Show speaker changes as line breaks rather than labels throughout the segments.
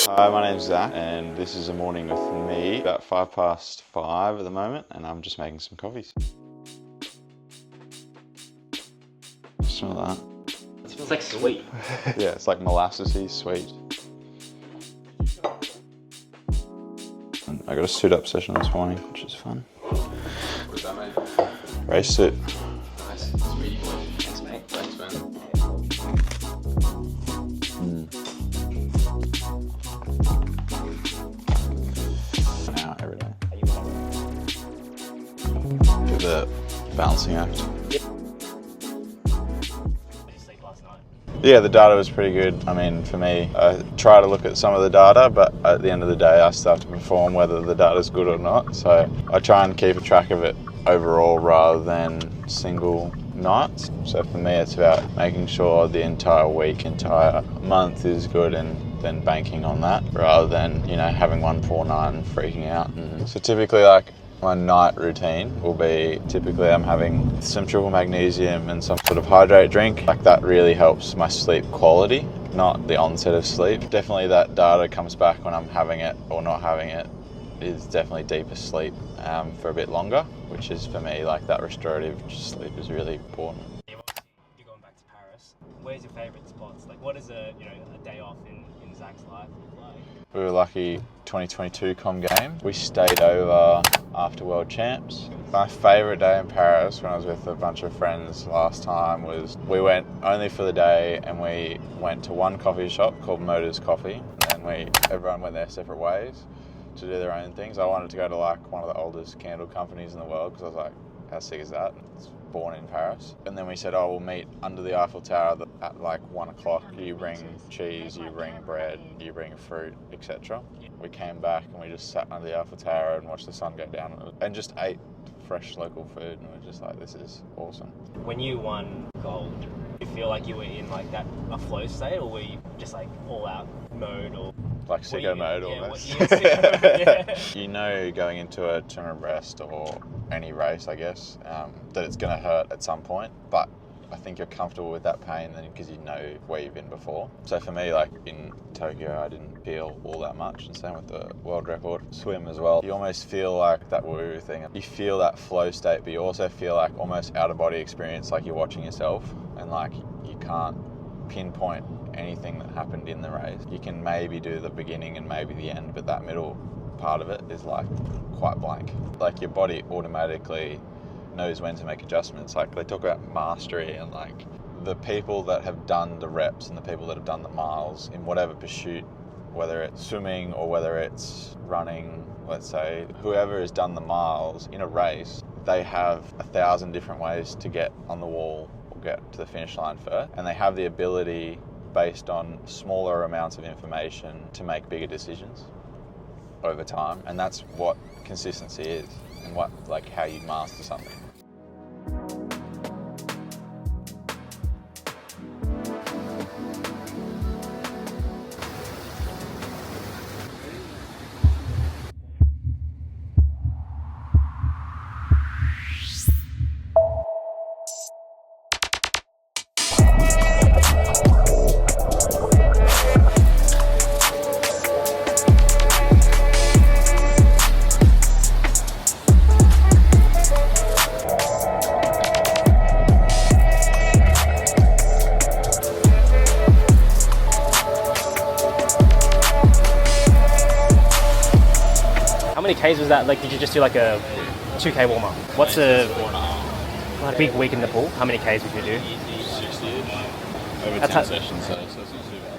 Hi, my name's Zac, and this is a morning with me. About 5:05 at the moment, and I'm just making some coffees. Smell that?
It smells like sweet.
Yeah, it's like molassesy sweet. And I got a suit-up session this morning, which is fun.
What's that, mate?
Race suit.
Nice. Sweet. Thanks, mate. Thanks, man.
An hour every day. For the balancing act. Yeah, the data was pretty good. I mean, for me, I try to look at some of the data, but at the end of the day, I still have to perform whether the data's good or not. So I try and keep a track of it overall rather than single nights. So for me, it's about making sure the entire week, entire month is good and then banking on that rather than, you know, having one poor night and freaking out. And so typically, like, my night routine will be, typically I'm having some triple magnesium and some sort of hydrate drink. Like, that really helps my sleep quality, not the onset of sleep. Definitely that data comes back when I'm having it or not having it, is definitely deeper sleep for a bit longer, which is for me, like, that restorative sleep is really important.
You're going back to Paris. Where's your favourite spots? Like, what is a day off in Zac's life look like?
We were lucky 2022 Com Game. We stayed over after World Champs. My favourite day in Paris when I was with a bunch of friends last time was we went only for the day and we went to one coffee shop called Motors Coffee, and then everyone went their separate ways to do their own things. I wanted to go to like one of the oldest candle companies in the world because I was like, how sick is that? It's born in Paris. And then we said, oh, we'll meet under the Eiffel Tower at like 1 o'clock. You bring cheese, you bring bread, you bring fruit, etc. We came back and we just sat under the Eiffel Tower and watched the sun go down and just ate fresh local food, and we were just like, this is awesome.
When you won gold, do you feel like you were in like a flow state, or were you just like all out mode, or
like sicko mode almost?
Yeah.
You know, going into a tournament breast or any race, I guess, that it's going to hurt at some point, but I think you're comfortable with that pain then because you know where you've been before. So for me, like in Tokyo, I didn't feel all that much, and same with the world record swim as well. You almost feel like that woo thing. You feel that flow state, but you also feel like almost out of body experience, like you're watching yourself, and like you can't pinpoint anything that happened in the race. You can maybe do the beginning and maybe the end, but that middle part of it is like quite blank. Like your body automatically knows when to make adjustments. Like they talk about mastery, and like the people that have done the reps and the people that have done the miles in whatever pursuit, whether it's swimming or whether it's running, let's say, whoever has done the miles in a race, they have 1,000 different ways to get on the wall or get to the finish line first, and they have the ability, based on smaller amounts of information, to make bigger decisions over time. And that's what consistency is, and what, like, how you master something.
How many Ks was that? Like, did you just do like a 2K warm up? What's a big week in the pool? How many Ks would you do?
60-ish. Over
That's
10 sessions, so it's not too bad.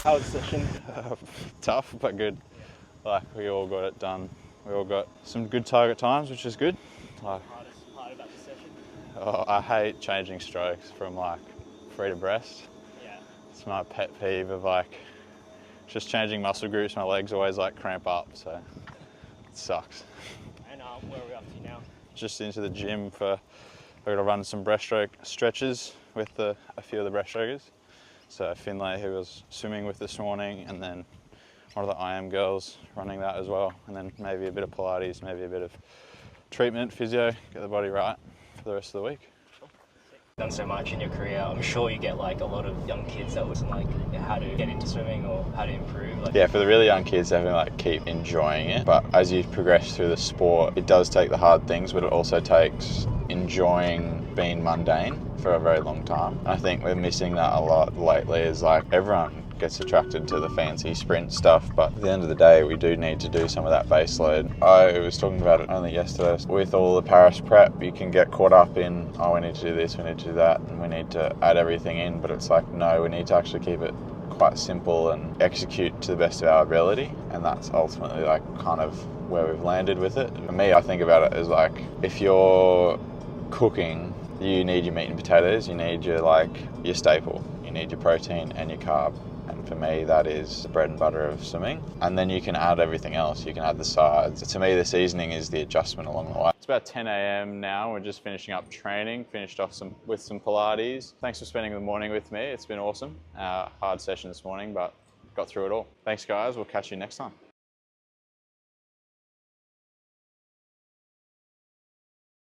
How was the session?
Tough, but good. Like, we all got it done. We all got some good target times, which is good. Like,
Hardest part about the session?
oh, I hate changing strokes from like free to breast.
Yeah.
It's my pet peeve of like Just changing muscle groups, my legs always like cramp up, so it sucks.
And where are we up to now?
Just into the gym for, we're gonna run some breaststroke stretches with a few of the breaststrokers. So Finlay, who was swimming with this morning, and then one of the IM girls running that as well. And then maybe a bit of Pilates, maybe a bit of treatment, physio, get the body right for the rest of the week.
Done so much in your career, I'm sure you get like a lot of young kids that was like how to get into swimming or how to improve. Like,
yeah, for the really young kids, definitely like keep enjoying it. But as you progress through the sport, it does take the hard things, but it also takes enjoying being mundane for a very long time. And I think we're missing that a lot lately. Is like everyone gets attracted to the fancy sprint stuff, but at the end of the day we do need to do some of that base load. I was talking about it only yesterday. With all the Paris prep, you can get caught up in, oh, we need to do this, we need to do that, and we need to add everything in, but it's like, no, we need to actually keep it quite simple and execute to the best of our ability, and that's ultimately like kind of where we've landed with it. For me, I think about it as like, if you're cooking, you need your meat and potatoes, you need your staple, you need your protein and your carb. And for me, that is the bread and butter of swimming. And then you can add everything else. You can add the sides. To me, the seasoning is the adjustment along the way. It's about 10 a.m. now. We're just finishing up training, finished off with some Pilates. Thanks for spending the morning with me. It's been awesome. Hard session this morning, but got through it all. Thanks, guys. We'll catch you next time.